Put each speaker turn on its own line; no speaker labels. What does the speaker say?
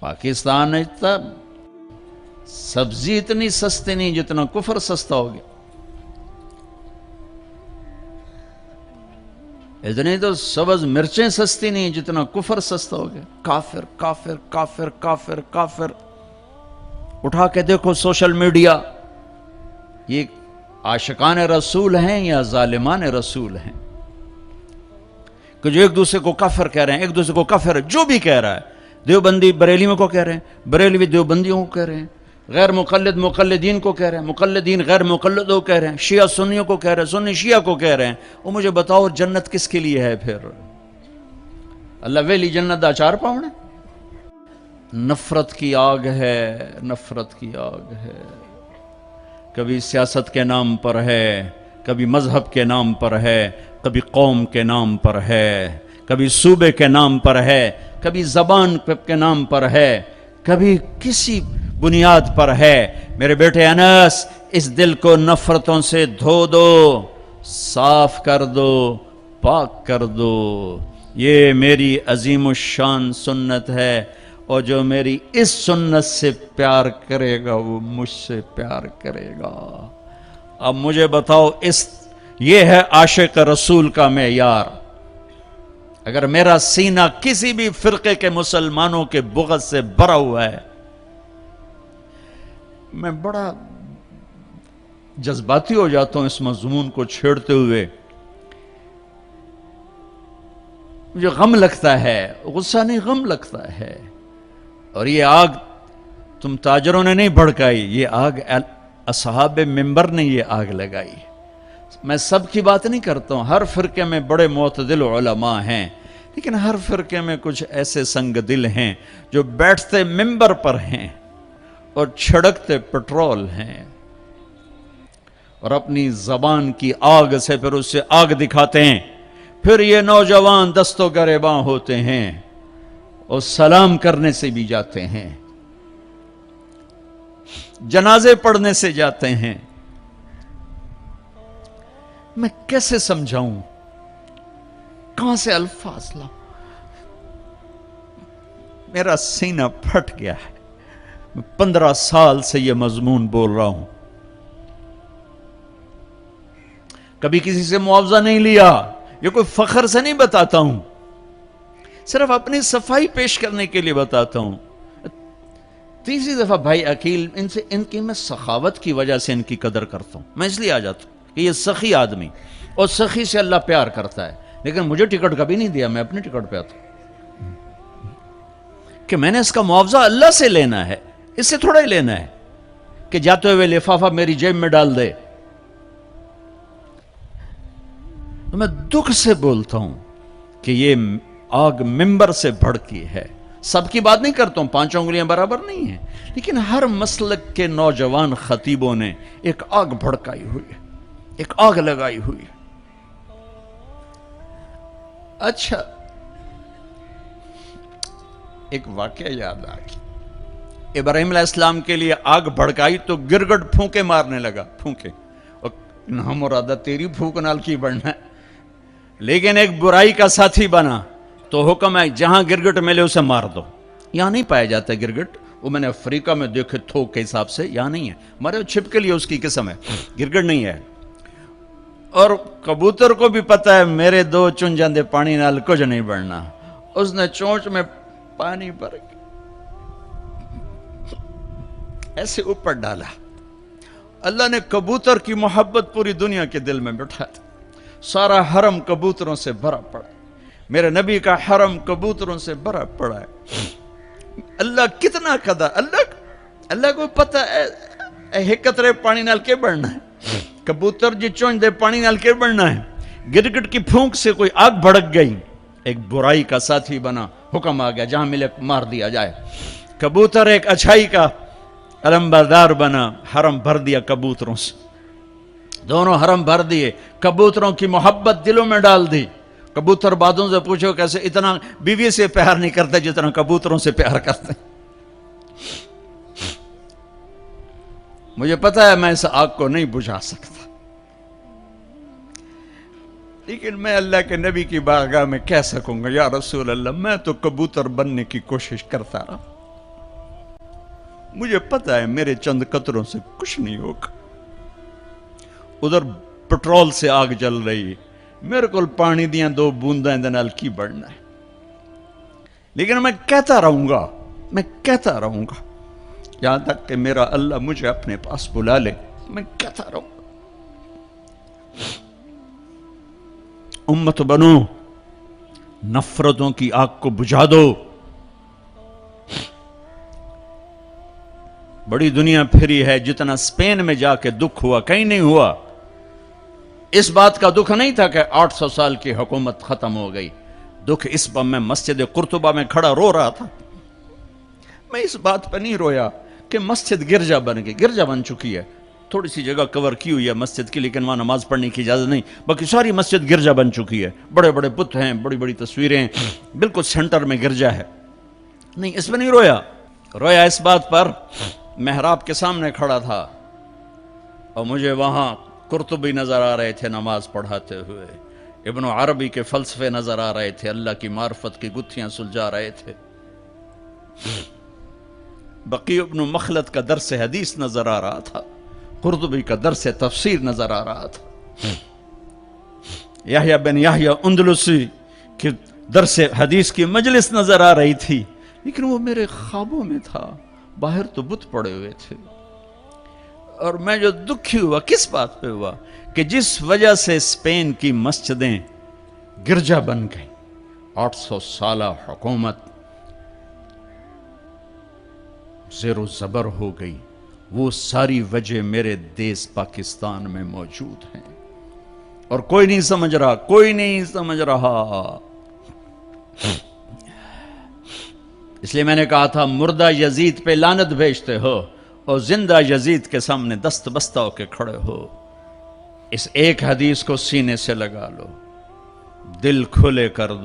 پاکستان اتنا سبزی اتنی سستی نہیں جتنا کفر سستا ہو گیا. اتنی تو سبز مرچیں سستی نہیں جتنا کفر سستا ہو گیا. کافر کافر کافر کافر کافر. اٹھا کے دیکھو سوشل میڈیا، یہ عاشقان رسول ہیں یا ظالمان رسول ہیں کہ جو ایک دوسرے کو کافر کہہ رہے ہیں، ایک دوسرے کو کافر جو بھی کہہ رہا ہے. دیوبندی بریلیوں کو کہہ رہے ہیں، بریلوی دیوبندیوں کو کہہ رہے ہیں، غیر مقلد مقلدین کو کہہ رہے ہیں، مقلدین غیر مقلدوں کو کہہ رہے ہیں، شیعہ سنیوں کو کہہ رہے ہیں، سنی شیعہ کو کہہ رہے ہیں. وہ مجھے بتاؤ جنت کس کے لیے ہے پھر؟ اللہ ویلی جنت دا چار پاؤنے. نفرت کی آگ ہے، نفرت کی آگ ہے. کبھی سیاست کے نام پر ہے، کبھی مذہب کے نام پر ہے، کبھی قوم کے نام پر ہے، کبھی صوبے کے نام پر ہے، کبھی زبان کے نام پر ہے، کبھی کسی بنیاد پر ہے. میرے بیٹے انس، اس دل کو نفرتوں سے دھو دو، صاف کر دو، پاک کر دو. یہ میری عظیم الشان سنت ہے، اور جو میری اس سنت سے پیار کرے گا وہ مجھ سے پیار کرے گا. اب مجھے بتاؤ، یہ ہے عاشق رسول کا معیار. اگر میرا سینہ کسی بھی فرقے کے مسلمانوں کے بغض سے بھرا ہوا ہے، میں بڑا جذباتی ہو جاتا ہوں اس مضمون کو چھیڑتے ہوئے. مجھے غم لگتا ہے، غصہ نہیں غم لگتا ہے. اور یہ آگ تم تاجروں نے نہیں بھڑکائی، یہ آگ اصحاب منبر نے یہ آگ لگائی. میں سب کی بات نہیں کرتا ہوں، ہر فرقے میں بڑے معتدل علماء ہیں، لیکن ہر فرقے میں کچھ ایسے سنگ دل ہیں جو بیٹھتے منبر پر ہیں اور چھڑکتے پٹرول ہیں، اور اپنی زبان کی آگ سے پھر اس سے آگ دکھاتے ہیں. پھر یہ نوجوان دست و گریباں ہوتے ہیں اور سلام کرنے سے بھی جاتے ہیں، جنازے پڑھنے سے جاتے ہیں. میں کیسے سمجھاؤں؟ کہاں سے الفاظ لاؤں؟ میرا سینہ پھٹ گیا ہے. میں 15 سال سے یہ مضمون بول رہا ہوں، کبھی کسی سے معاوضہ نہیں لیا. یہ کوئی فخر سے نہیں بتاتا ہوں، صرف اپنی صفائی پیش کرنے کے لیے بتاتا ہوں. تیسری دفعہ بھائی عقیل، ان کی میں سخاوت کی وجہ سے ان کی قدر کرتا ہوں. میں اس لیے آ جاتا ہوں کہ یہ سخی آدمی، اور سخی سے اللہ پیار کرتا ہے. لیکن مجھے ٹکٹ کبھی نہیں دیا، میں اپنی ٹکٹ پہ آتا ہوں کہ میں نے اس کا معاوضہ اللہ سے لینا ہے، اس سے تھوڑا ہی لینا ہے کہ جاتے ہوئے لفافہ میری جیب میں ڈال دے. تو میں دکھ سے بولتا ہوں کہ یہ آگ منبر سے بھڑکی ہے. سب کی بات نہیں کرتا ہوں، 5 انگلیاں برابر نہیں ہیں، لیکن ہر مسلک کے نوجوان خطیبوں نے ایک آگ بھڑکائی ہوئی ہے، ایک آگ لگائی ہوئی ہے. اچھا، ایک واقعہ یاد آ گیا. ابراہیم علیہ السلام کے لیے آگ بھڑکائی تو گرگٹ پھونکے مارنے لگا، پھونکے. اور نہ مرادہ تیری پھونک نال کی بڑھنا ہے، لیکن ایک برائی کا ساتھی بنا تو حکم ہے جہاں گرگٹ ملے اسے مار دو. یہاں نہیں پایا جاتا گرگٹ، وہ میں نے افریقہ میں دیکھے تھوک کے حساب سے، یہاں نہیں ہے. ہمارے چھپ کے لیے اس کی قسم ہے، گرگٹ نہیں ہے. اور کبوتر کو بھی پتہ ہے میرے 2 چن جاندے پانی نال کچھ نہیں بڑھنا. اس نے چونچ میں پانی بھر کے ایسے اوپر ڈالا. اللہ نے کبوتر کی محبت پوری دنیا کے دل میں بٹھا دی. سارا حرم کبوتروں سے بھرا پڑا. میرے نبی کا حرم کبوتروں سے بھرا پڑا ہے. اللہ کتنا قدر، اللہ کو پتہ ہے ایک قطرے پانی نال کے بڑھنا ہے. کبوتر جی چونچ دے پانی نال کے بڑھنا ہے. گرگٹ کی پھونک سے کوئی آگ بھڑک گئی، ایک برائی کا ساتھی بنا، حکم آ گیا جہاں ملے مار دیا جائے. کبوتر ایک اچھائی کا علمبردار بنا، حرم بھر دیا کبوتروں سے. دونوں حرم بھر دیے، کبوتروں کی محبت دلوں میں ڈال دی. کبوتر بادوں سے پوچھو کیسے اتنا بیوی سے پیار نہیں کرتے جتنا کبوتروں سے پیار کرتے. مجھے پتا ہے میں اس آگ کو نہیں بجھا سکتا، لیکن میں اللہ کے نبی کی بارگاہ میں کہہ سکوں گا یا رسول اللہ میں تو کبوتر بننے کی کوشش کرتا رہا. مجھے پتا ہے میرے چند قطروں سے کچھ نہیں ہوگا. ادھر پٹرول سے آگ جل رہی, میرے کو پانی دیاں 2 بونداں دے نال کی بڑھنا ہے, لیکن میں کہتا رہوں گا یہاں تک کہ میرا اللہ مجھے اپنے پاس بلا لے. میں کہتا رہوں گا, امت بنو, نفرتوں کی آگ کو بجھا دو. بڑی دنیا پھری ہے, جتنا اسپین میں جا کے دکھ ہوا کہیں نہیں ہوا. اس بات کا دکھ نہیں تھا کہ 800 سال کی حکومت ختم ہو گئی. دکھ اس پر میں مسجد قرطبہ میں کھڑا رو رہا تھا. میں اس بات پہ نہیں رویا کہ مسجد گرجا بن گئی. گرجا بن چکی ہے, تھوڑی سی جگہ کور کی ہوئی ہے مسجد کی, لیکن وہاں نماز پڑھنے کی اجازت نہیں. باقی ساری مسجد گرجا بن چکی ہے. بڑے بڑے بت ہیں, بڑی بڑی تصویریں, بالکل سینٹر میں گرجا ہے. نہیں, اس پہ نہیں رویا. رویا اس بات پر, محراب کے سامنے کھڑا تھا اور مجھے وہاں قرطبی نظر آ رہے تھے نماز پڑھاتے ہوئے, ابن عربی کے فلسفے نظر آ رہے تھے, اللہ کی معرفت کی گتھیاں سلجھا رہے تھے, بقی ابن مخلد کا درس حدیث نظر آ رہا تھا, قرطبی کا درس تفسیر نظر آ رہا تھا, یحییٰ بن یحییٰ اندلسی کی درس حدیث کی مجلس نظر آ رہی تھی. لیکن وہ میرے خوابوں میں تھا, باہر تو بت پڑے ہوئے تھے. اور میں جو دکھی ہوا کس بات پہ ہوا کہ جس وجہ سے اسپین کی مسجدیں گرجا بن گئیں, 800 سالہ حکومت زیر و زبر ہو گئی, وہ ساری وجہ میرے دیس پاکستان میں موجود ہیں اور کوئی نہیں سمجھ رہا. اس لیے میں نے کہا تھا مردہ یزید پہ لعنت بھیجتے ہو اور زندہ یزید کے سامنے دست بستہ ہو کے کھڑے ہو. اس ایک حدیث کو سینے سے لگا لو, دل کھلے کر دو.